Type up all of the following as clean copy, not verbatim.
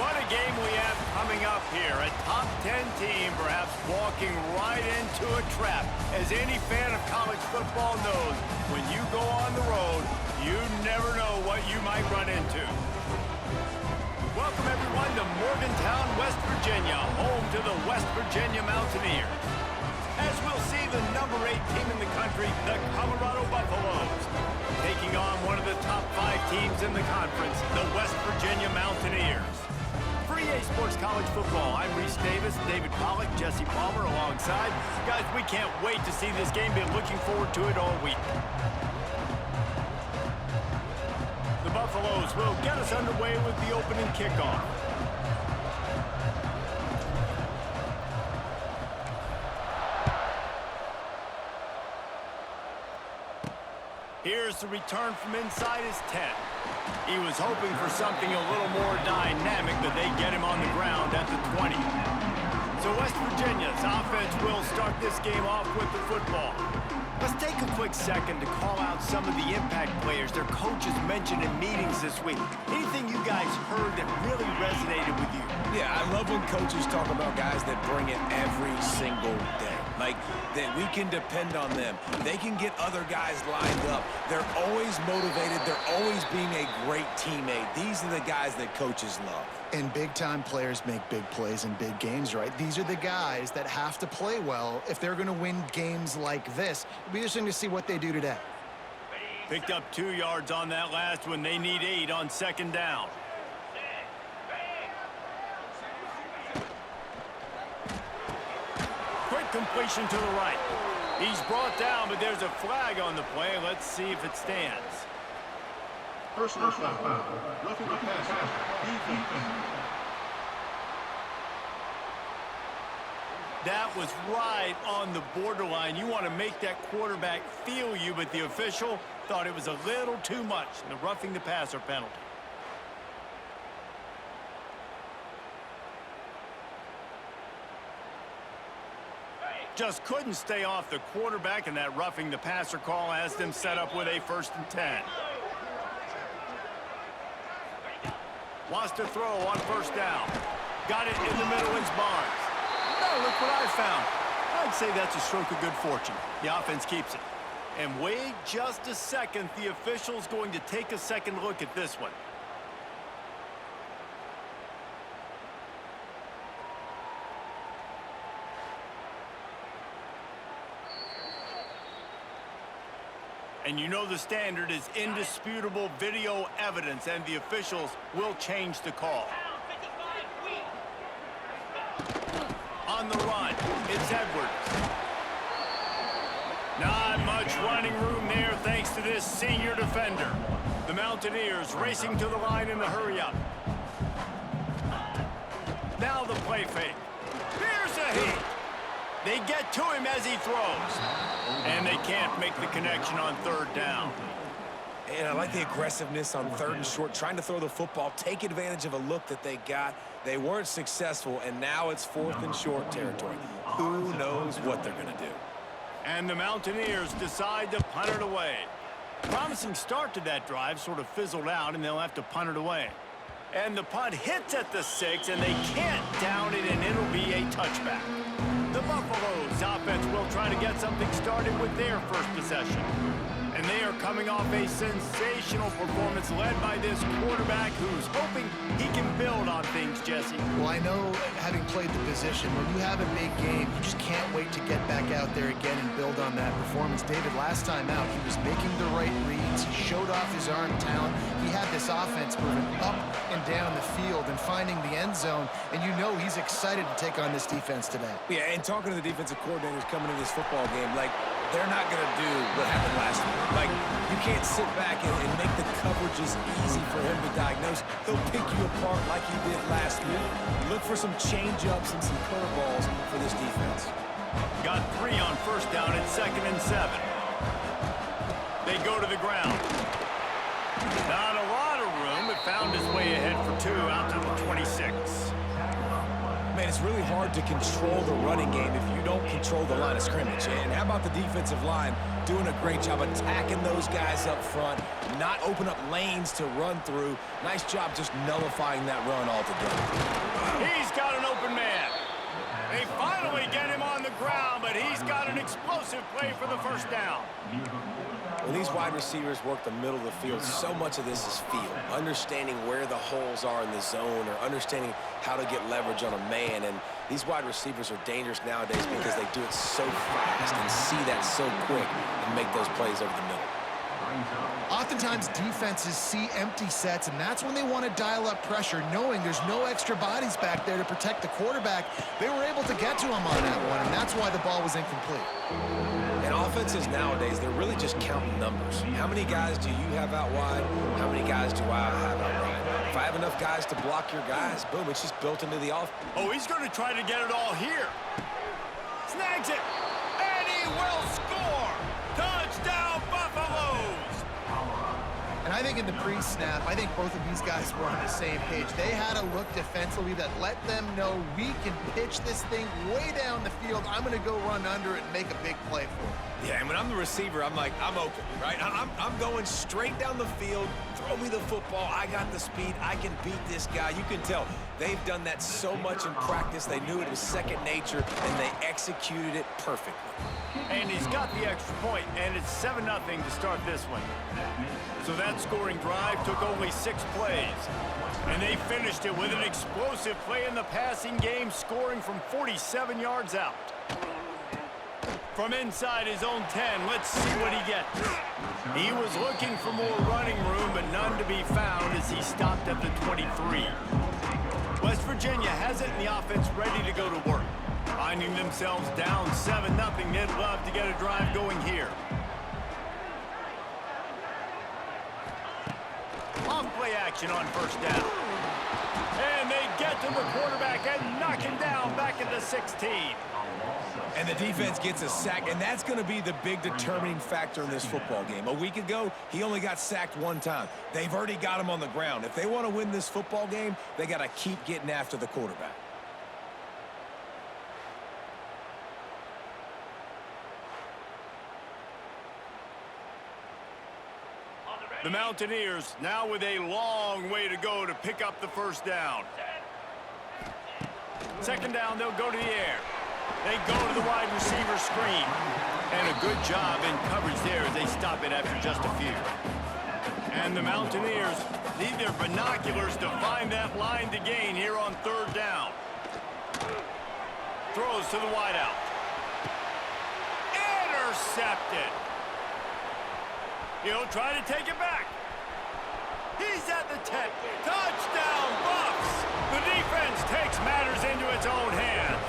What a game we have coming up here. A top 10 team perhaps walking right into a trap. As any fan of college football knows, when you go on the road, you never know what you might run into. Welcome everyone to Morgantown, West Virginia, home to the West Virginia Mountaineers. As we'll see, the number 8 team in the country, the Colorado Buffaloes, taking on one of the top 5 teams in the conference, the West Virginia Mountaineers. For EA Sports College Football, I'm Reese Davis, David Pollack, Jesse Palmer alongside. Guys, we can't wait to see this game. Been looking forward to it all week. The Buffaloes will get us underway with the opening kickoff. Here's the return from inside his 10. He was hoping for something a little more dynamic, but they get him on the ground at the 20. So West Virginia's offense will start this game off with the football. Let's take a quick second to call out some of the impact players their coaches mentioned in meetings this week. Anything you guys heard that really resonated with you? Yeah, I love when coaches talk about guys that bring it every single day. Like, that we can depend on them. They can get other guys lined up. They're always motivated. They're always being a great teammate. These are the guys that coaches love. And big-time players make big plays in big games, right? These are the guys that have to play well if they're going to win games like this. It'll be interesting to see what they do today. Picked up 2 yards on that last one. They need 8 on second down. Quick completion to the right. He's brought down, but there's a flag on the play. Let's see if it stands. Personal foul. Roughing the passer. That was right on the borderline. You want to make that quarterback feel you, but the official thought it was a little too much. The roughing the passer penalty. Just couldn't stay off the quarterback, and that roughing the passer call has them set up with a 1st and 10. Wants to throw on 1st down. Got it in the middle, it's Barnes. Oh, look what I found. I'd say that's a stroke of good fortune. The offense keeps it. And wait just a second. The official's going to take a second look at this one. And you know the standard is indisputable video evidence, and the officials will change the call. On the run, it's Edwards. Not much running room there thanks to this senior defender. The Mountaineers racing to the line in the hurry-up. Now the play fake. Here's a heat. They get to him as he throws. And they can't make the connection on 3rd down. And I like the aggressiveness on 3rd and short, trying to throw the football, take advantage of a look that they got. They weren't successful, and now it's 4th and short territory. Who knows what they're going to do? And the Mountaineers decide to punt it away. Promising start to that drive sort of fizzled out, and they'll have to punt it away. And the punt hits at the 6, and they can't down it, and it'll be a touchback. The Buffaloes offense will try to get something started with their first possession. And they are coming off a sensational performance led by this quarterback who's hoping he can build on things, Jesse. Well, I know, having played the position, when you have a big game, you just can't wait to get back out there again and build on that performance. David, last time out, he was making the right reads. He showed off his arm talent. He had this offense moving up and down the field and finding the end zone. And you know he's excited to take on this defense today. Yeah, and talking to the defensive coordinators coming into this football game, like, they're not going to do what happened last week. Like, you can't sit back and make the coverages easy for him to diagnose. He'll pick you apart like he did last week. Look for some change-ups and some curveballs for this defense. Got 3 on 1st down. It's 2nd and 7. They go to the ground. Not a lot of room, but found his way ahead for 2 out to the 26. man, it's really hard to control the running game if you don't control the line of scrimmage. And how about the defensive line doing a great job attacking those guys up front, not open up lanes to run through. Nice job just nullifying that run altogether. He's got an open man. They finally get him on the ground, but he's got an explosive play for the first down. When these wide receivers work the middle of the field, so much of this is feel. Understanding where the holes are in the zone or understanding how to get leverage on a man. And these wide receivers are dangerous nowadays because they do it so fast and see that so quick and make those plays over the middle. Oftentimes, defenses see empty sets, and that's when they want to dial up pressure, knowing there's no extra bodies back there to protect the quarterback. They were able to get to him on that one, and that's why the ball was incomplete. And offenses nowadays, they're really just counting numbers. How many guys do you have out wide? How many guys do I have out wide? If I have enough guys to block your guys, boom, it's just built into the offense. Oh, he's going to try to get it all here. Snags it, and he will score. Touchdown, Buffaloes. And I think in the pre-snap, I think both of these guys were on the same page. They had a look defensively that let them know we can pitch this thing way down the field. I'm going to go run under it and make a big play for it. Yeah, and when I'm the receiver, I'm like, I'm open, right? I'm going straight down the field. Throw me the football. I got the speed. I can beat this guy. You can tell they've done that so much in practice. They knew it was second nature, and they executed it perfectly. And he's got the extra point, and it's 7-0 to start this one. So that scoring drive took only 6 plays. And they finished it with an explosive play in the passing game, scoring from 47 yards out. From inside his own 10, let's see what he gets. He was looking for more running room, but none to be found as he stopped at the 23. West Virginia has it, and the offense ready to go to work. Finding themselves down 7-0, they'd love to get a drive going here. Off-play action on first down. And they get to the quarterback and knock him down back at the 16. And the defense gets a sack, and that's going to be the big determining factor in this football game. A week ago, he only got sacked 1 time. They've already got him on the ground. If they want to win this football game, they got to keep getting after the quarterback. The Mountaineers now with a long way to go to pick up the first down. Second down, they'll go to the air. They go to the wide receiver screen. And a good job in coverage there as they stop it after just a few. And the Mountaineers need their binoculars to find that line to gain here on third down. Throws to the wideout. Intercepted. He'll try to take it back. He's at the 10. Touchdown, Buffs! The defense takes matters into its own hands.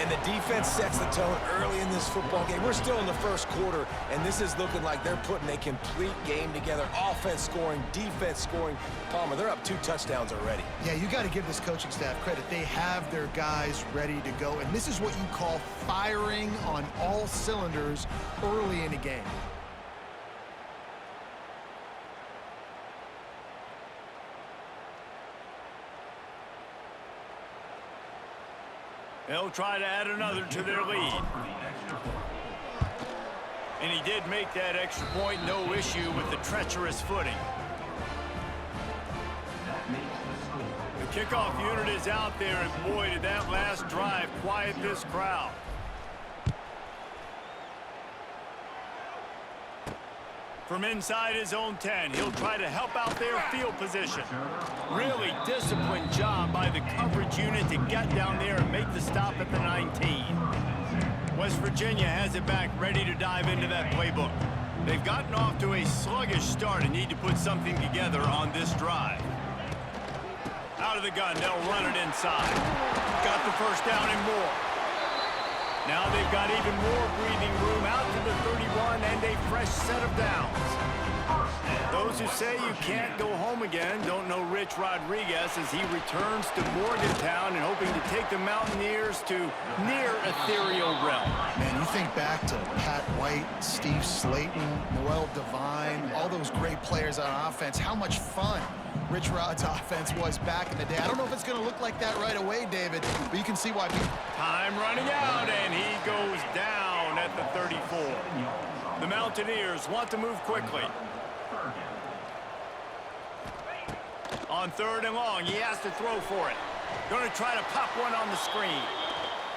And the defense sets the tone early in this football game. We're still in the first quarter, and this is looking like they're putting a complete game together. Offense scoring, defense scoring. Palmer, they're up 2 touchdowns already. Yeah, you got to give this coaching staff credit. They have their guys ready to go, and this is what you call firing on all cylinders early in a game. They'll try to add another to their lead. And he did make that extra point, no issue with the treacherous footing. The kickoff unit is out there, and boy, did that last drive quiet this crowd. From inside his own 10, he'll try to help out their field position. Really disciplined job by the coverage unit to get down there and make the stop at the 19. West Virginia has it back, ready to dive into that playbook. They've gotten off to a sluggish start and need to put something together on this drive. Out of the gun, they'll run it inside. Got the first down and more. Now they've got even more breathing room out to the 31 and a fresh set of downs. Those who say you can't go home again don't know Rich Rodriguez as he returns to Morgantown and hoping to take the Mountaineers to near ethereal realm. Man, you think back to Pat White, Steve Slayton, Noel Devine, all those great players on offense. How much fun Rich Rod's offense was back in the day. I don't know if it's going to look like that right away, David, but you can see why people... Time running out, and he goes down at the 34. The Mountaineers want to move quickly. On 3rd and long, he has to throw for it. Going to try to pop one on the screen.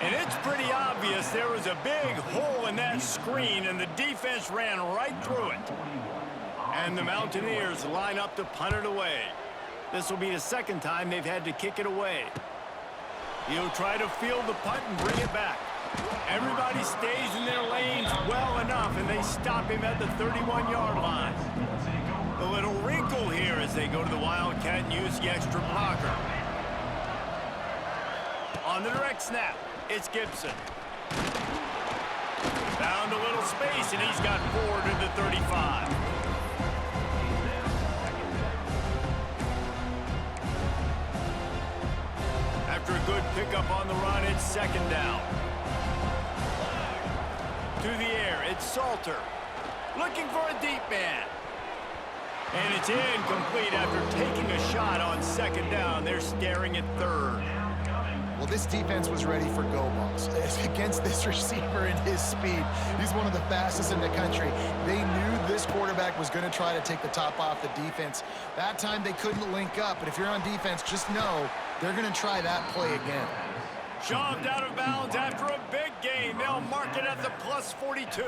And it's pretty obvious there was a big hole in that screen, and the defense ran right through it. And the Mountaineers line up to punt it away. This will be the second time they've had to kick it away. He'll try to field the punt and bring it back. Everybody stays in their lanes well enough, and they stop him at the 31-yard line. A little wrinkle here as they go to the Wildcat and use the extra blocker. On the direct snap, it's Gibson. Found a little space, and he's got 4 to the 35. After a good pickup on the run, it's 2nd down. To the air, it's Salter. Looking for a deep man. And it's incomplete after taking a shot on 2nd down. They're staring at 3rd. Well, this defense was ready for go balls against this receiver and his speed. He's one of the fastest in the country. They knew this quarterback was going to try to take the top off the defense. That time they couldn't link up, but if you're on defense, just know they're going to try that play again. Shoved out of bounds after a big gain. They'll mark it at the plus 42.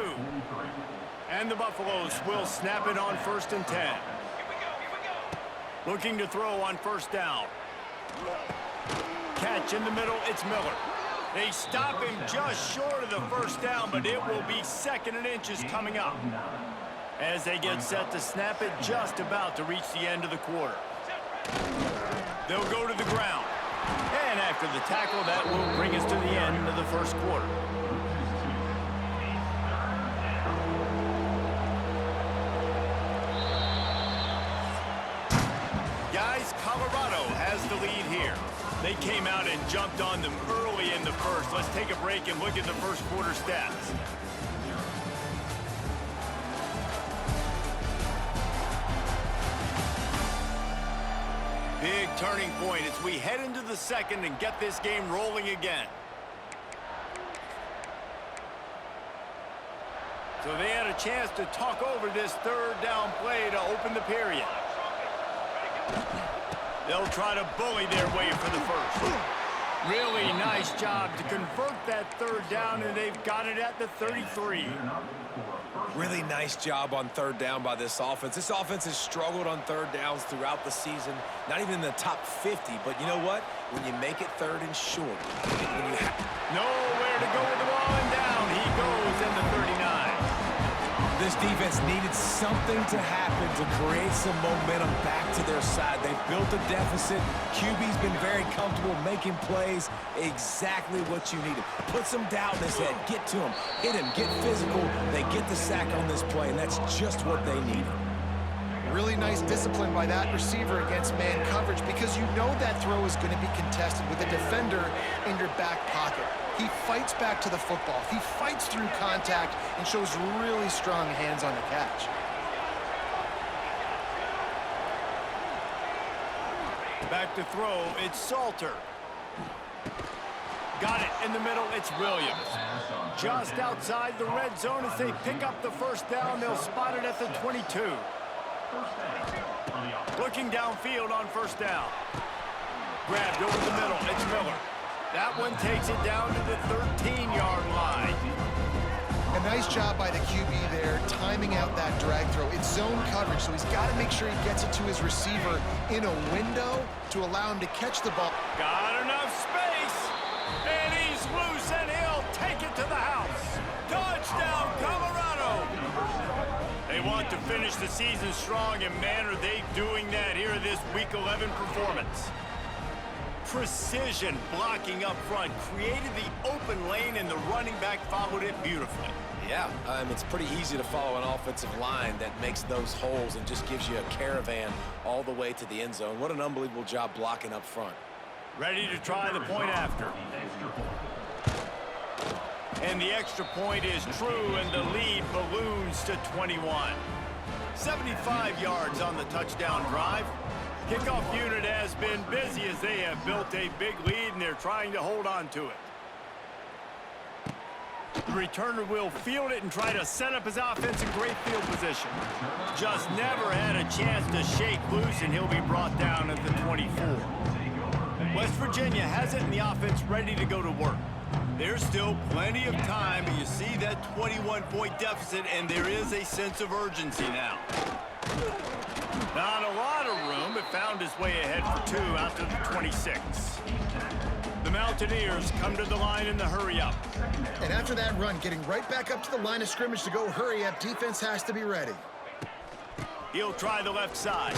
And the Buffaloes will snap it on 1st and 10. Looking to throw on 1st down. Catch in the middle, it's Miller. They stop him just short of the 1st down, but it will be 2nd and inches coming up. As they get set to snap it, just about to reach the end of the quarter. They'll go to the ground. And after the tackle, that will bring us to the end of the 1st quarter. Guys, Colorado has the lead here. They came out and jumped on them early in the 1st. Let's take a break and look at the 1st quarter stats. Big turning point as we head into the 2nd and get this game rolling again. So they had a chance to talk over this 3rd down play to open the period. They'll try to bully their way for the 1st. Really nice job to convert that 3rd down, and they've got it at the 33. Really nice job on 3rd down by this offense. This offense has struggled on 3rd downs throughout the season. Not even in the top 50, but you know what? When you make it 3rd and short, when you nowhere to go with the ball and down, he goes in the 39. This defense needed something to happen to create some momentum back to their side. They've built a deficit. QB's been very comfortable making plays. Exactly what you needed. Put some doubt in his head. Get to him. Hit him. Get physical. They get the sack on this play, and that's just what they needed. Really nice discipline by that receiver against man coverage because you know that throw is going to be contested with a defender in your back pocket. He fights back to the football. He fights through contact and shows really strong hands on the catch. Back to throw, it's Salter. Got it in the middle, it's Williams. Just outside the red zone as they pick up the 1st down, they'll spot it at the 22. Looking downfield on 1st down. Grabbed over the middle, it's Miller. That one takes it down to the 13-yard line. A nice job by the QB there, timing out that drag throw. It's zone coverage, so he's got to make sure he gets it to his receiver in a window to allow him to catch the ball. Got enough space, and he's loose, and he'll take it to the house. Touchdown, Colorado! They want to finish the season strong, and man, are they doing that here in this Week 11 performance. precision blocking up front, created the open lane, and the running back followed it beautifully. Yeah, it's pretty easy to follow an offensive line that makes those holes and just gives you a caravan all the way to the end zone. What an unbelievable job blocking up front. Ready to try the point after. And the extra point is true, and the lead balloons to 21. 75 yards on the touchdown drive. Kickoff unit has been busy as they have built a big lead, and they're trying to hold on to it. The returner will field it and try to set up his offense in great field position. Just never had a chance to shake loose, and he'll be brought down at the 24. West Virginia has it, and the offense ready to go to work. There's still plenty of time, but you see that 21-point deficit, and there is a sense of urgency now. Not a lot of room, but found his way ahead for 2 out to the 26. The Mountaineers come to the line in the hurry-up. And after that run, getting right back up to the line of scrimmage to go hurry-up, defense has to be ready. He'll try the left side.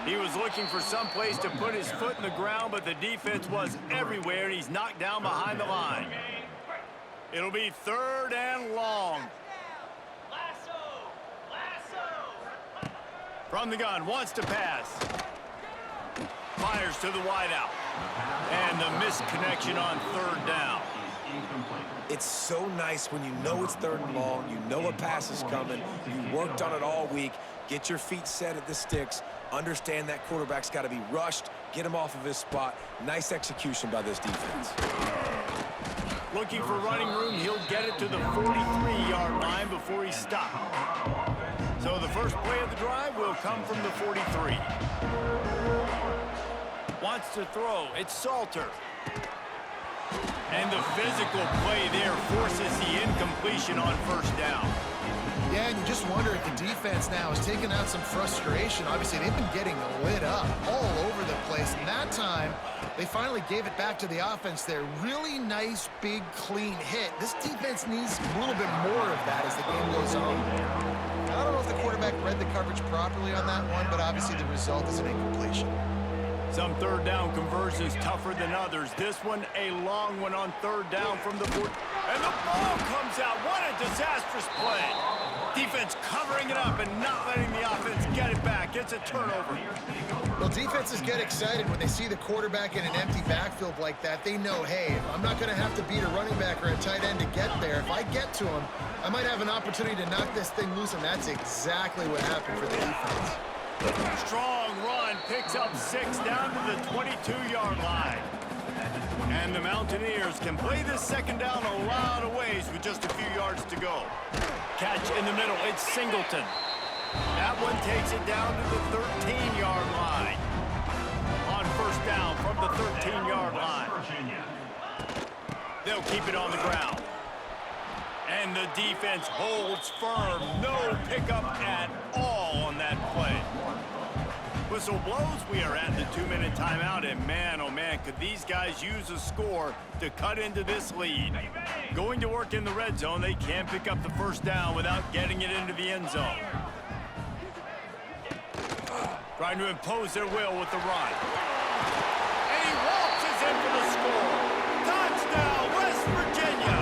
He was looking for some place to put his foot in the ground, but the defense was everywhere, and he's knocked down behind the line. It'll be 3rd and long. From the gun, wants to pass. Fires to the wideout. And the missed connection on 3rd down. It's so nice when you know it's 3rd and long, you know a pass is coming, you worked on it all week, get your feet set at the sticks, understand that quarterback's got to be rushed, get him off of his spot. Nice execution by this defense. Looking for running room, he'll get it to the 43-yard line before he's stopped. So the first play of the drive will come from the 43. Wants to throw, it's Salter. And the physical play there forces the incompletion on 1st down. Yeah, and you just wonder if the defense now is taking out some frustration. Obviously, they've been getting lit up all over the place. And that time, they finally gave it back to the offense there. Really nice, big, clean hit. This defense needs a little bit more of that as the game goes on. I don't know if the quarterback read the coverage properly on that one, but obviously the result is an incompletion. Some 3rd down conversions tougher than others. This one, a long one on 3rd down from the 40. And the ball comes out. What a disastrous play. Defense covering it up and not letting the offense get it back. It's a turnover. Well, defenses get excited when they see the quarterback in an empty backfield like that. They know, hey, I'm not going to have to beat a running back or a tight end to get there. If I get to him, I might have an opportunity to knock this thing loose, and that's exactly what happened for the defense. Strong run, picks up 6 down to the 22-yard line. And the Mountaineers can play this 2nd down a lot of ways with just a few yards to go. Catch in the middle, it's Singleton. That one takes it down to the 13-yard line. On 1st down from the 13-yard line. They'll keep it on the ground. And the defense holds firm. No pickup at all on that play. Whistle blows. We are at the 2-minute timeout, and man, oh man, could these guys use a score to cut into this lead. Going to work in the red zone, they can pick up the 1st down without getting it into the end zone. Trying to impose their will with the run. And he waltzes in for the score. Touchdown, West Virginia.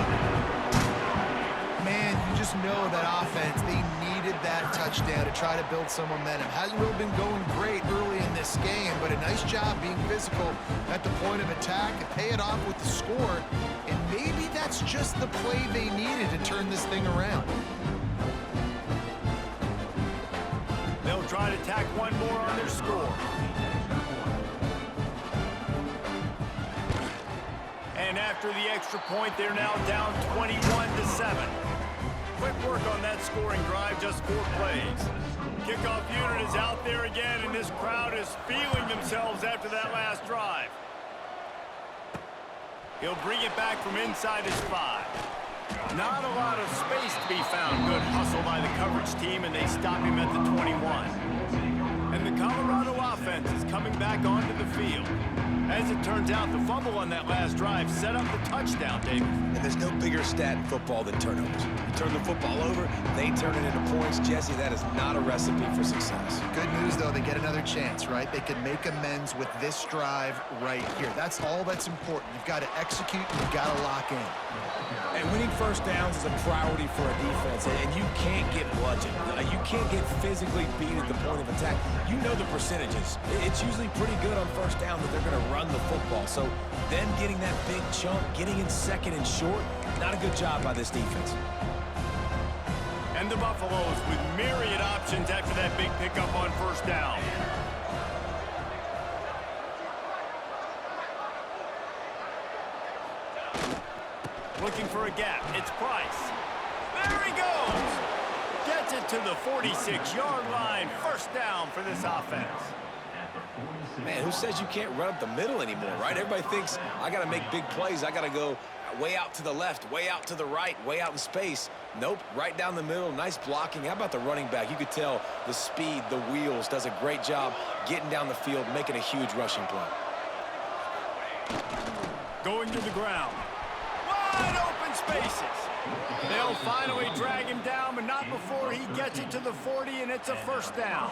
Man, you just know that offense, they needed that touchdown to try to build some momentum. Hasn't really been going great early in this game, but a nice job being physical at the point of attack and pay it off with the score. And maybe that's just the play they needed to turn this thing around. They'll try to tack one more on their score. And after the extra point, they're now down 21-7. Quick work on that scoring drive, just 4 plays. Kickoff unit is out there again, and this crowd is feeling themselves after that last drive. He'll bring it back from inside his 5. Not a lot of space to be found. Good hustle by the coverage team, and they stop him at the 21. And the Colorado offense is coming back onto the field. As it turns out, the fumble on that last drive set up the touchdown, David. And there's no bigger stat in football than turnovers. You turn the football over, they turn it into points. Jesse, that is not a recipe for success. Good news, though, they get another chance, right? They can make amends with this drive right here. That's all that's important. You've got to execute and you've got to lock in. And winning first downs is a priority for a defense, and you can't get bludgeoned. You can't get physically beat at the point of attack. You know the percentages. It's usually pretty good on first down that they're going to run the football. So then getting that big chunk, getting in second and short, not a good job by this defense. And the Buffaloes with myriad options after that big pickup on first down. Looking for a gap. It's Price. There he goes. Gets it to the 46-yard line. First down for this offense. Man, who says you can't run up the middle anymore, right? Everybody thinks I got to make big plays. I got to go way out to the left, way out to the right, way out in space. Nope, right down the middle. Nice blocking. How about the running back? You could tell the speed, the wheels, does a great job getting down the field, making a huge rushing play. Going to the ground. Wide open spaces. They'll finally drag him down, but not before he gets it to the 40, and it's a first down.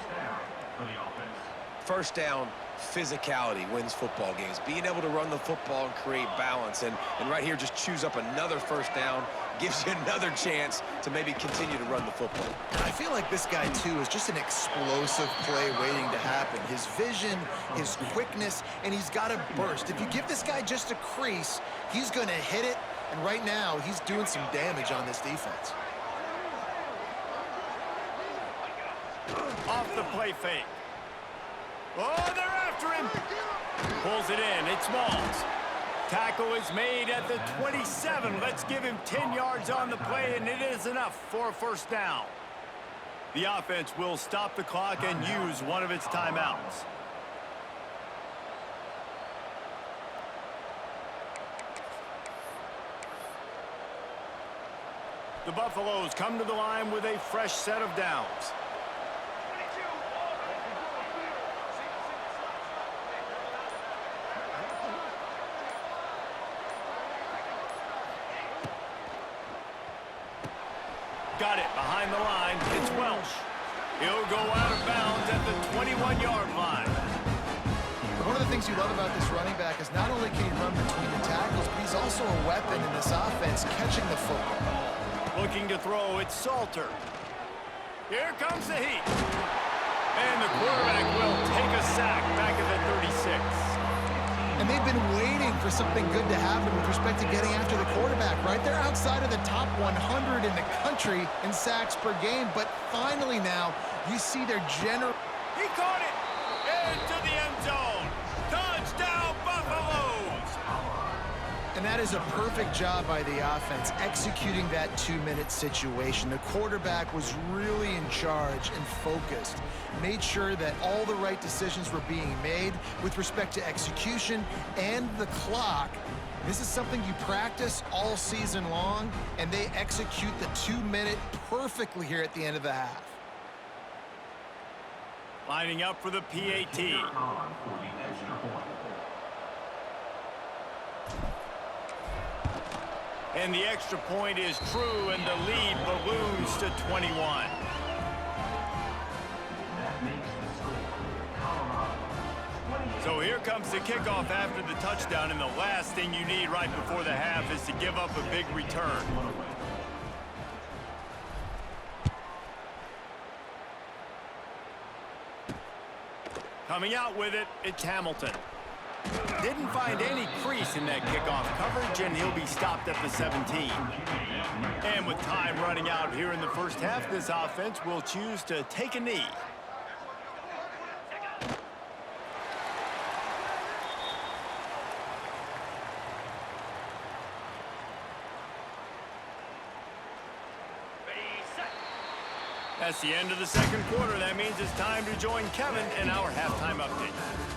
First down, physicality wins football games. Being able to run the football and create balance. And right here, just choose up another first down, gives you another chance to maybe continue to run the football. I feel like this guy, too, is just an explosive play waiting to happen. His vision, his quickness, and he's got a burst. If you give this guy just a crease, he's going to hit it. And right now, he's doing some damage on this defense. Off the play fake. Oh, they're after him. Pulls it in. It's Smalls. Tackle is made at the 27. Let's give him 10 yards on the play, and it is enough for a first down. The offense will stop the clock and use one of its timeouts. The Buffaloes come to the line with a fresh set of downs. Got it behind the line. It's Welsh. He'll go out of bounds at the 21-yard line. One of the things you love about this running back is not only can he run between the tackles, but he's also a weapon in this offense catching the football. Looking to throw, it's Salter. Here comes the heat. And the quarterback will take a sack back at the 36. And they've been waiting for something good to happen with respect to getting after the quarterback, right? They're outside of the top 100 in the country in sacks per game, but finally now you see their general... He caught it! Into the end zone! Touchdown, Buffaloes! And that is a perfect job by the offense, executing that 2-minute situation. The quarterback was really in charge and focused, made sure that all the right decisions were being made with respect to execution and the clock. This is something you practice all season long, and they execute the 2-minute perfectly here at the end of the half. Lining up for the PAT. And the extra point is true, and the lead balloons to 21. So here comes the kickoff after the touchdown, and the last thing you need right before the half is to give up a big return. Coming out with it, it's Hamilton. Didn't find any crease in that kickoff coverage, and he'll be stopped at the 17. And with time running out here in the first half, this offense will choose to take a knee. That's the end of the second quarter. That means it's time to join Kevin in our halftime update.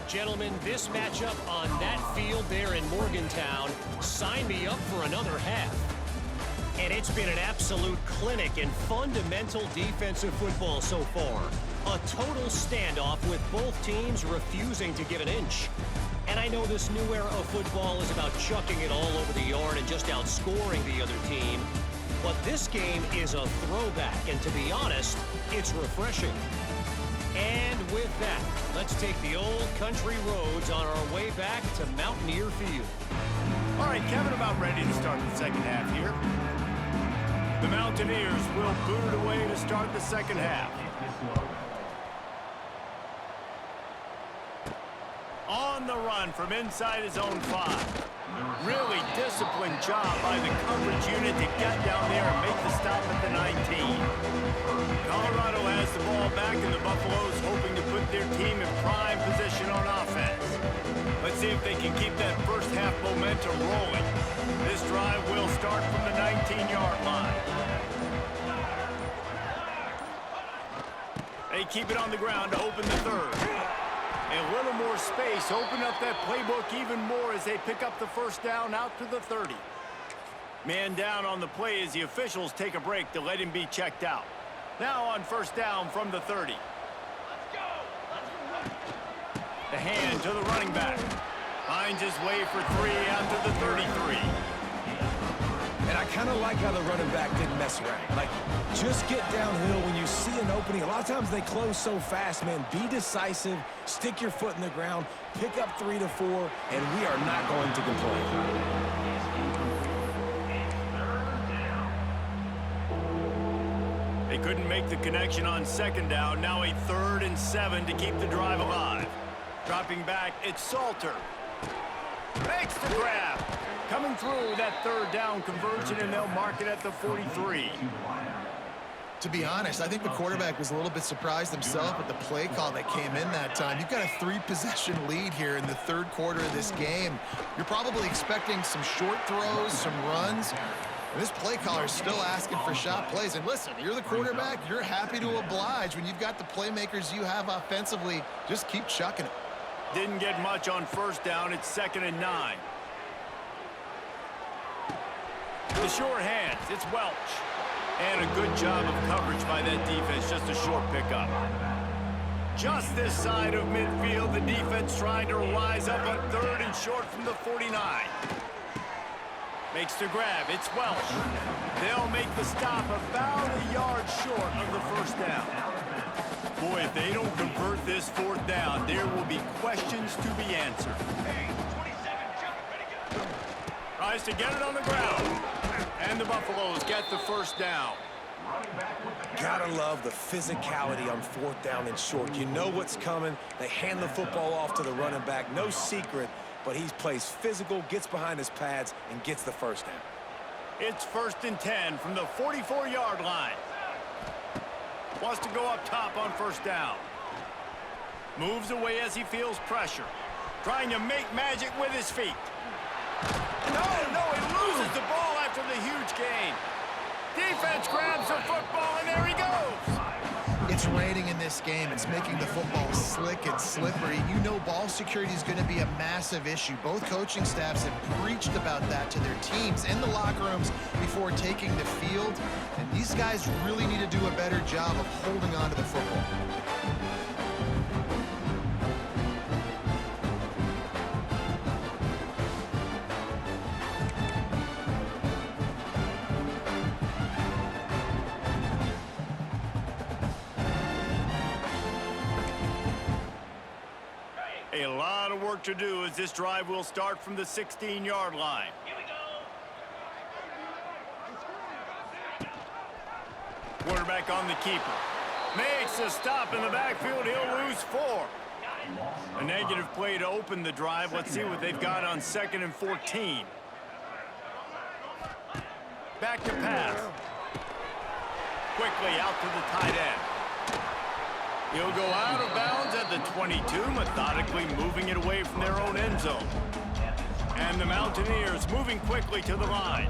Gentlemen, this matchup on that field there in Morgantown, sign me up for another half. And it's been an absolute clinic in fundamental defensive football so far. A total standoff with both teams refusing to give an inch. And I know this new era of football is about chucking it all over the yard and just outscoring the other team. But this game is a throwback, and to be honest, it's refreshing. And with that, let's take the old country roads on our way back to Mountaineer Field. All right, Kevin, about ready to start the second half here. The Mountaineers will boot it away to start the second half. On the run from inside his own 5. Really disciplined job by the coverage unit to get down there and make the stop at the 19. Colorado has the ball back, and the Buffaloes hoping to put their team in prime position on offense. Let's see if they can keep that first half momentum rolling. This drive will start from the 19-yard line. They keep it on the ground to open the third. A little more space, open up that playbook even more as they pick up the first down out to the 30. Man down on the play as the officials take a break to let him be checked out. Now on first down from the 30. The hand to the running back. Finds his way for 3 out to the 33. And I kind of like how the running back didn't mess around. Like, just get downhill when you see an opening. A lot of times they close so fast, man. Be decisive, stick your foot in the ground, pick up 3 to 4, and we are not going to complain. They couldn't make the connection on second down. Now a 3rd and 7 to keep the drive alive. Dropping back, it's Salter. Makes the grab. Coming through that 3rd down conversion, and they'll mark it at the 43. To be honest, I think the quarterback was a little bit surprised himself at the play call that came in that time. You've got a 3-possession lead here in the 3rd quarter of this game. You're probably expecting some short throws, some runs. And this play caller is still asking for shot plays. And listen, you're the quarterback. You're happy to oblige. When you've got the playmakers you have offensively, just keep chucking it. Didn't get much on first down. It's 2nd and 9. The short hands, it's Welch. And a good job of coverage by that defense, just a short pickup. Just this side of midfield, the defense trying to rise up on 3rd and short from the 49. Makes the grab, it's Welch. They'll make the stop about a yard short of the first down. Boy, if they don't convert this 4th down, there will be questions to be answered. Tries to get it on the ground. And the Buffaloes get the first down. Gotta love the physicality on 4th down and short. You know what's coming. They hand the football off to the running back. No secret, but he plays physical, gets behind his pads, and gets the first down. It's 1st and 10 from the 44-yard line. Wants to go up top on first down. Moves away as he feels pressure. Trying to make magic with his feet. No, he loses the ball after the huge gain. Defense grabs the football, and there he goes. It's raining in this game. It's making the football slick and slippery. You know ball security is going to be a massive issue. Both coaching staffs have preached about that to their teams in the locker rooms before taking the field. And these guys really need to do a better job of holding on to the football. A lot of work to do as this drive will start from the 16-yard line. Here we go. Quarterback on the keeper. Makes a stop in the backfield. He'll lose 4. A negative play to open the drive. Let's see what they've got on 2nd and 14. Back to pass. Quickly out to the tight end. He'll go out of bounds at the 22, methodically moving it away from their own end zone. And the Mountaineers moving quickly to the line.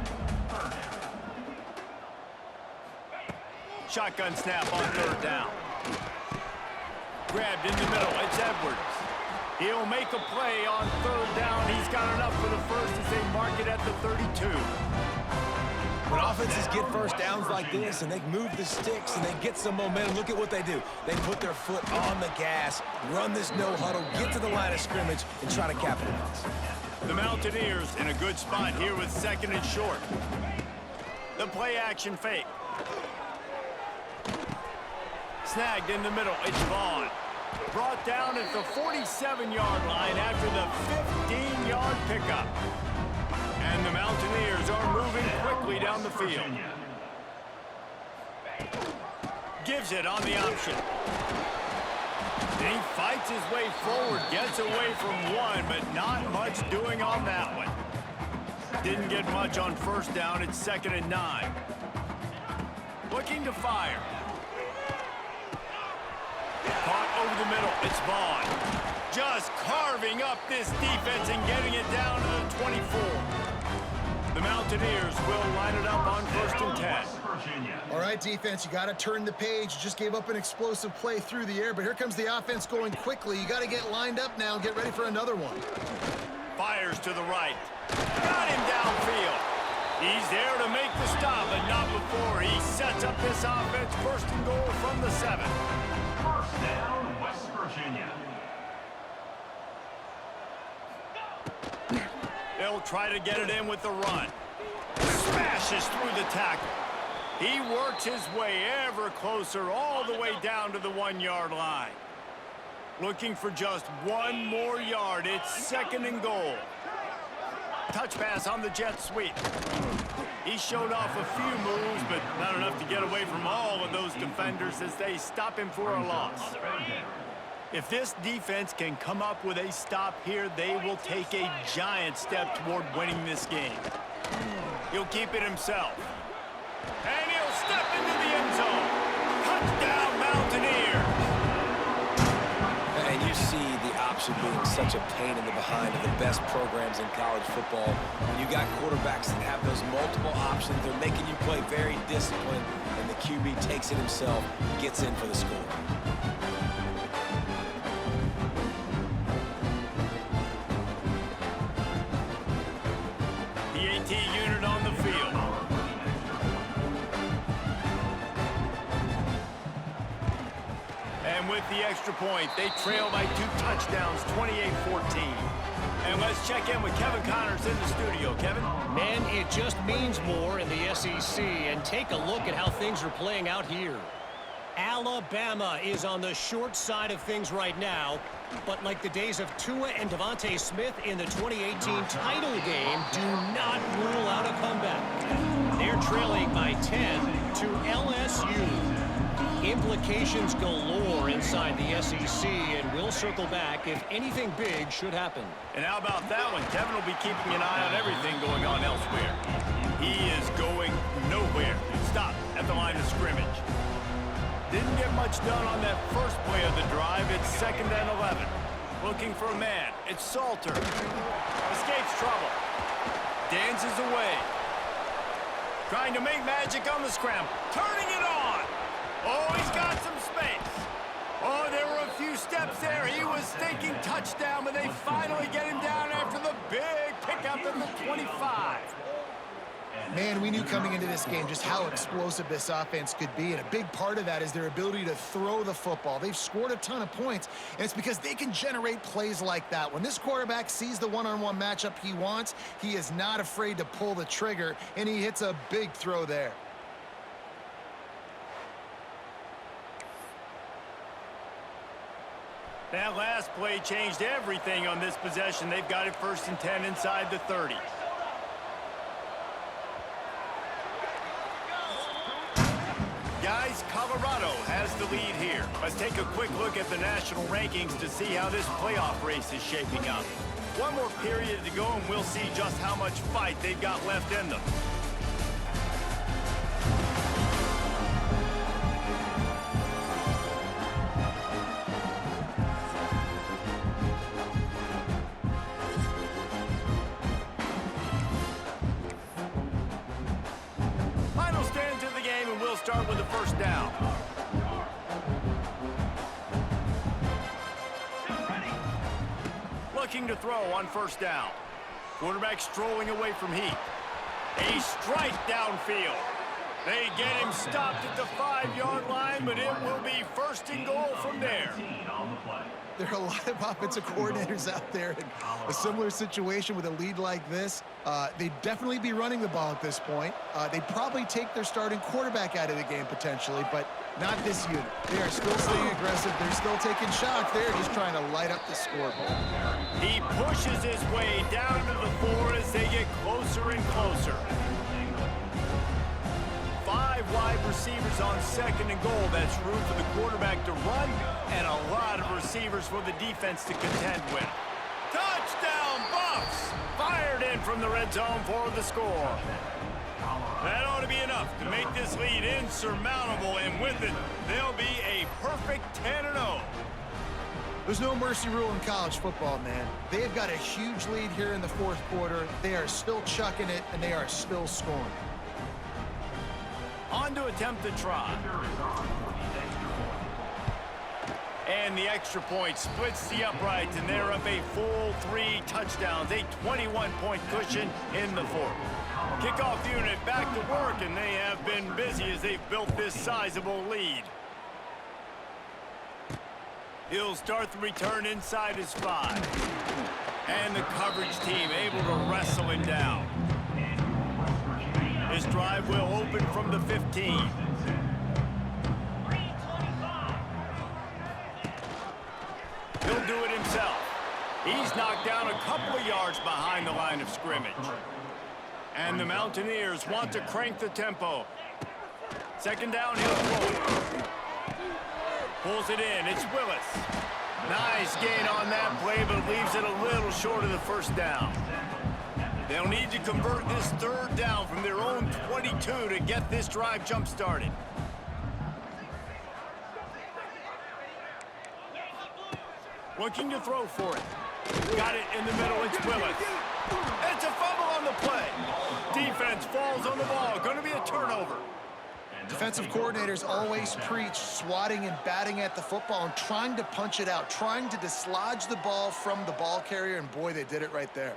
Shotgun snap on 3rd down. Grabbed in the middle, it's Edwards. He'll make a play on 3rd down. He's got enough for the first as they mark it at the 32. When offenses get first downs like this and they move the sticks and they get some momentum, look at what they do. They put their foot on the gas, run this no huddle, get to the line of scrimmage, and try to capitalize. The Mountaineers in a good spot here with 2nd and short. The play action fake. Snagged in the middle. It's Vaughn. Brought down at the 47-yard line after the 15-yard pickup. And the Mountaineers are moving quickly down the field. Gives it on the option. And he fights his way forward, gets away from one, but not much doing on that one. Didn't get much on first down. It's 2nd and 9. Looking to fire. Caught over the middle. It's Vaughn. Just carving up this defense and getting it down to the 24. The Mountaineers will line it up on 1st and 10. All right, defense, you got to turn the page. You just gave up an explosive play through the air, but here comes the offense going quickly. You got to get lined up now and get ready for another one. Fires to the right. Got him downfield. He's there to make the stop, but not before he sets up this offense. 1st and goal from the 7. First down, West Virginia. They'll try to get it in with the run. Smashes through the tackle. He works his way ever closer all the way down to the 1-yard line. Looking for just one more yard. It's 2nd and goal. Touch pass on the jet sweep. He showed off a few moves, but not enough to get away from all of those defenders as they stop him for a loss. If this defense can come up with a stop here, they will take a giant step toward winning this game. He'll keep it himself. And he'll step into the end zone. Touchdown, Mountaineers! And you see the option being such a pain in the behind of the best programs in college football. When you got quarterbacks that have those multiple options, they're making you play very disciplined, and the QB takes it himself, gets in for the score. The AT unit on the field. And with the extra point, they trail by 2 touchdowns, 28-14. And let's check in with Kevin Connors in the studio. Kevin? Man, it just means more in the SEC. And take a look at how things are playing out here. Alabama is on the short side of things right now. But like the days of Tua and Devontae Smith in the 2018 title game, do not rule out a comeback. They're trailing by 10 to LSU. Implications galore inside the SEC, and we'll circle back if anything big should happen. And how about that one? Kevin will be keeping an eye on everything going on elsewhere. He is going nowhere. Stop at the line of scrimmage. Didn't get much done on that first play of the drive. It's 2nd and 11. Looking for a man. It's Salter. Escapes trouble. Dances away. Trying to make magic on the scramble. Turning it on. Oh, he's got some space. Oh, there were a few steps there. He was thinking touchdown, but they finally get him down after the big pickup at the 25. Man, we knew coming into this game just how explosive this offense could be, and a big part of that is their ability to throw the football. They've scored a ton of points, and it's because they can generate plays like that. When this quarterback sees the one-on-one matchup he wants, he is not afraid to pull the trigger, and he hits a big throw there. That last play changed everything on this possession. They've got it 1st and 10 inside the 30. Guys, Colorado has the lead here. Let's take a quick look at the national rankings to see how this playoff race is shaping up. One more period to go, and we'll see just how much fight they've got left in them. Start with the 1st down. Looking to throw on 1st down. Quarterback strolling away from heat. A strike downfield. They get him stopped at the 5-yard line, but it will be first and goal from there. There are a lot of offensive coordinators out there in a similar situation with a lead like this. They'd definitely be running the ball at this point. They'd probably take their starting quarterback out of the game potentially, but not this unit. They are still staying aggressive. They're still taking shots. They're just trying to light up the scoreboard. He pushes his way down to the 4 as they get closer and closer. 5 wide receivers on second and goal. That's room for the quarterback to run and a lot of receivers for the defense to contend with. Touchdown, Buffs! Fired in from the red zone for the score. That ought to be enough to make this lead insurmountable, and with it, they'll be a perfect 10-0. There's no mercy rule in college football, man. They've got a huge lead here in the fourth quarter. They are still chucking it, and they are still scoring. On to attempt the try. And the extra point splits the uprights, and they're up a full 3 touchdowns, a 21-point cushion in the fourth. Kickoff unit back to work, and they have been busy as they've built this sizable lead. He'll start the return inside his 5. And the coverage team able to wrestle him down. This drive will open from the 15. He'll do it himself. He's knocked down a couple of yards behind the line of scrimmage. And the Mountaineers want to crank the tempo. Second down, he'll throw it. Pulls it in. It's Willis. Nice gain on that play, but leaves it a little short of the first down. They'll need to convert this third down from their own 22 to get this drive jump-started. Looking to throw for it. Got it in the middle. It's Willis. It's a fumble on the play. Defense falls on the ball. Going to be a turnover. Defensive coordinators always preach swatting and batting at the football and trying to punch it out, trying to dislodge the ball from the ball carrier, and boy, they did it right there.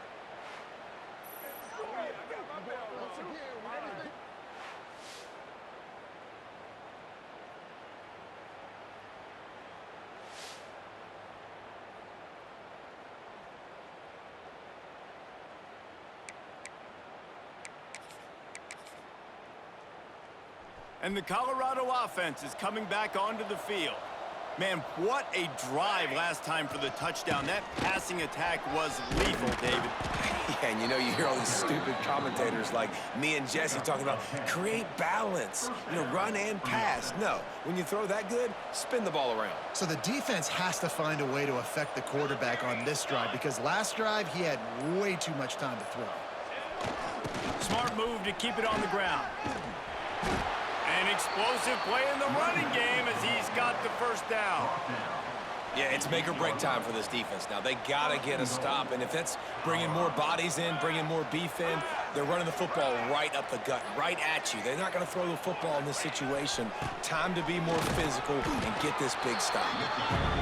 And the Colorado offense is coming back onto the field. Man, what a drive last time for the touchdown. That passing attack was lethal, David. Yeah, and you know, you hear all these stupid commentators like me and Jesse talking about create balance, run and pass. No, when you throw that good, spin the ball around. So the defense has to find a way to affect the quarterback on this drive, because last drive he had way too much time to throw. Smart move to keep it on the ground. An explosive play in the running game as he's got the first down. Yeah, it's make or break time for this defense now. They got to get a stop, and if that's bringing more bodies in, bringing more beef in, they're running the football right up the gut, right at you. They're not going to throw the football in this situation. Time to be more physical and get this big stop.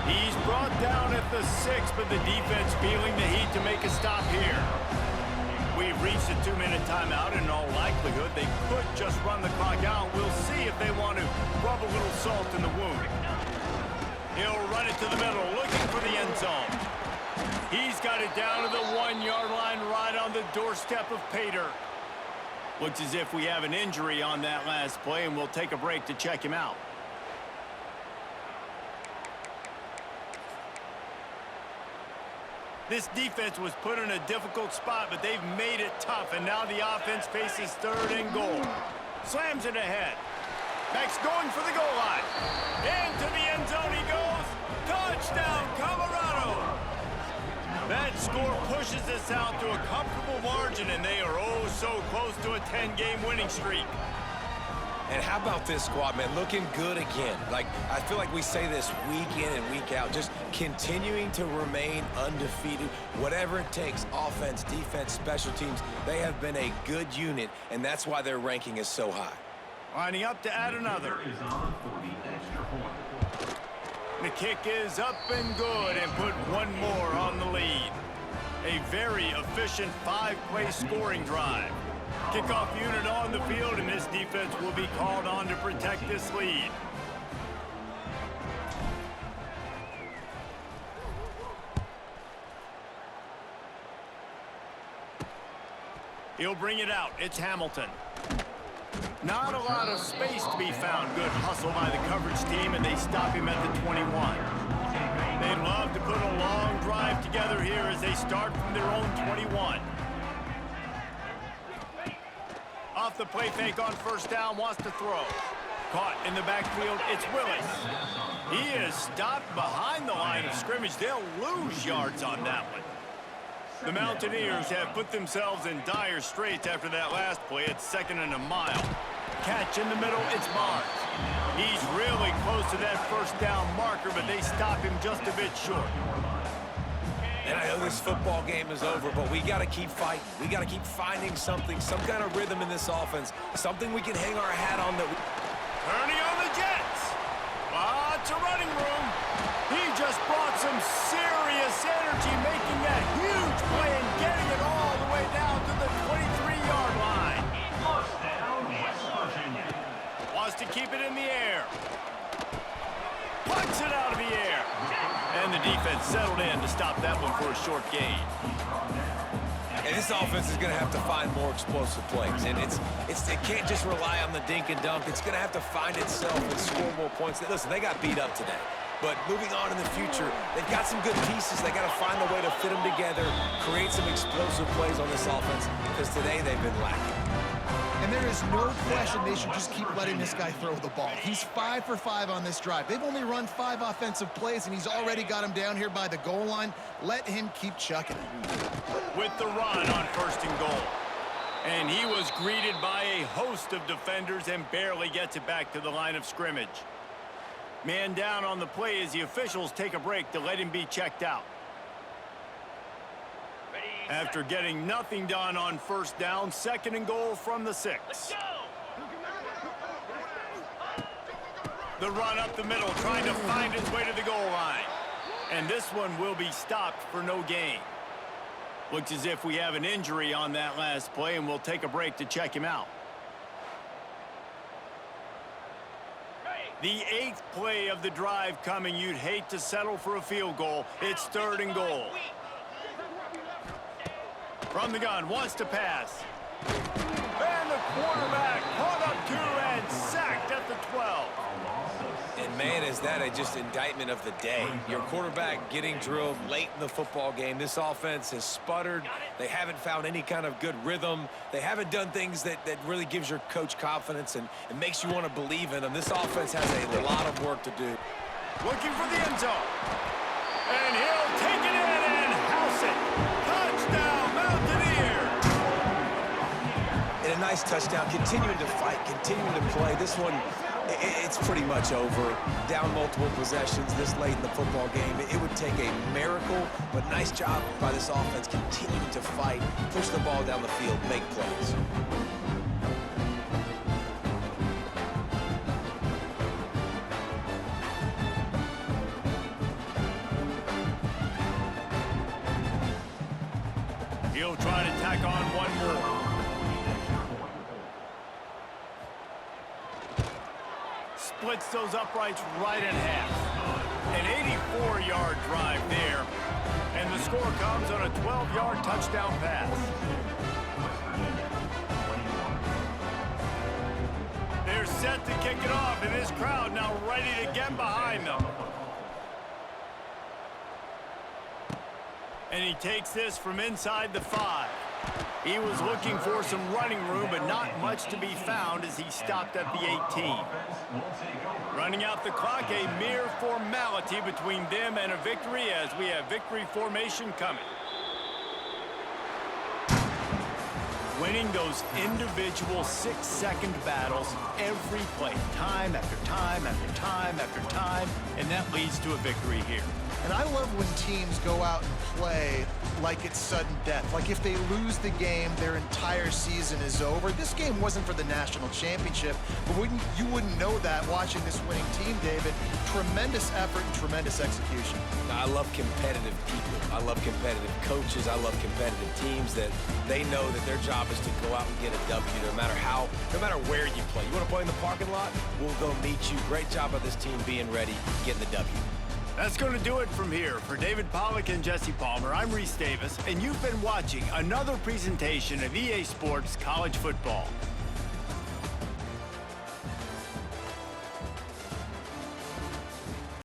He's brought down at the 6, but the defense feeling the heat to make a stop here. We've reached a 2-minute timeout, and in all likelihood, they could just run the clock out. We'll see if they want to rub a little salt in the wound. He'll run it to the middle, looking for the end zone. He's got it down to the 1-yard line, right on the doorstep of Pater. Looks as if we have an injury on that last play, and we'll take a break to check him out. This defense was put in a difficult spot, but they've made it tough, and now the offense faces third and goal. Slams it ahead. Max going for the goal line. Into the end zone he goes. Touchdown, Colorado! That score pushes us out to a comfortable margin, and they are oh so close to a 10-game winning streak. And how about this squad, man? Looking good again. I feel like we say this week in and week out, just continuing to remain undefeated. Whatever it takes, offense, defense, special teams, they have been a good unit, and that's why their ranking is so high. Lining up to add another. The kick is up and good, and put one more on the lead. A very efficient 5-play scoring drive. Kickoff unit on the field, and this defense will be called on to protect this lead. He'll bring it out. It's Hamilton. Not a lot of space to be found. Good hustle by the coverage team, and they stop him at the 21. They'd love to put a long drive together here as they start from their own 21. Off the play fake on first down, wants to throw. Caught in the backfield, it's Willis. He is stopped behind the line of scrimmage. They'll lose yards on that one. The Mountaineers have put themselves in dire straits after that last play. It's 2nd and a mile. Catch in the middle, it's Barnes. He's really close to that first down marker, but they stop him just a bit short. And I know this football game is over, but we got to keep fighting. We got to keep finding something, some kind of rhythm in this offense, something we can hang our hat on that. Turning on the Jets. Lots of running room. He just brought some serious energy, making that huge play and getting it all the way down to the 23-yard line. First down, West Virginia. Wants to keep it in the air. Punts it out of the air. And the defense settled in to stop that one for a short gain. And this offense is going to have to find more explosive plays. And it can't just rely on the dink and dunk. It's going to have to find itself and score more points. Listen, they got beat up today. But moving on in the future, they've got some good pieces. They got to find a way to fit them together, create some explosive plays on this offense, because today they've been lacking. And there is no question they should just keep letting this guy throw the ball. He's 5 for 5 on this drive. They've only run 5 offensive plays, and he's already got him down here by the goal line. Let him keep chucking it. With the run on 1st and goal. And he was greeted by a host of defenders and barely gets it back to the line of scrimmage. Man down on the play as the officials take a break to let him be checked out. After getting nothing done on first down, 2nd and goal from the 6. The run up the middle, trying to find his way to the goal line. And this one will be stopped for no gain. Looks as if we have an injury on that last play, and we'll take a break to check him out. The 8th play of the drive coming. You'd hate to settle for a field goal. It's 3rd and goal. From the gun, wants to pass. And the quarterback caught up to and sacked at the 12. And man, is that just indictment of the day. Your quarterback getting drilled late in the football game. This offense has sputtered. They haven't found any kind of good rhythm. They haven't done things that really gives your coach confidence and makes you want to believe in them. This offense has a lot of work to do. Looking for the end zone. And he'll take it in and house it. Touchdown, Mountaineers! And a nice touchdown, continuing to fight, continuing to play. This one, it's pretty much over. Down multiple possessions this late in the football game. It would take a miracle, but nice job by this offense continuing to fight, push the ball down the field, make plays. He'll try to tack on one more. Splits those uprights right in half. An 84-yard drive there. And the score comes on a 12-yard touchdown pass. They're set to kick it off, and this crowd now ready to get behind them. And he takes this from inside the 5. He was looking for some running room, but not much to be found as he stopped at the 18. Running out the clock, a mere formality between them and a victory as we have victory formation coming. Winning those individual 6-second battles every play, time after time after time after time, and that leads to a victory here. And I love when teams go out and play like it's sudden death. Like if they lose the game, their entire season is over. This game wasn't for the national championship, but you wouldn't know that watching this winning team, David. Tremendous effort and tremendous execution. I love competitive people. I love competitive coaches. I love competitive teams that they know that their job is to go out and get a W no matter where you play. You want to play in the parking lot? We'll go meet you. Great job of this team being ready, getting the W. That's going to do it from here. For David Pollack and Jesse Palmer, I'm Reese Davis, and you've been watching another presentation of EA Sports College Football.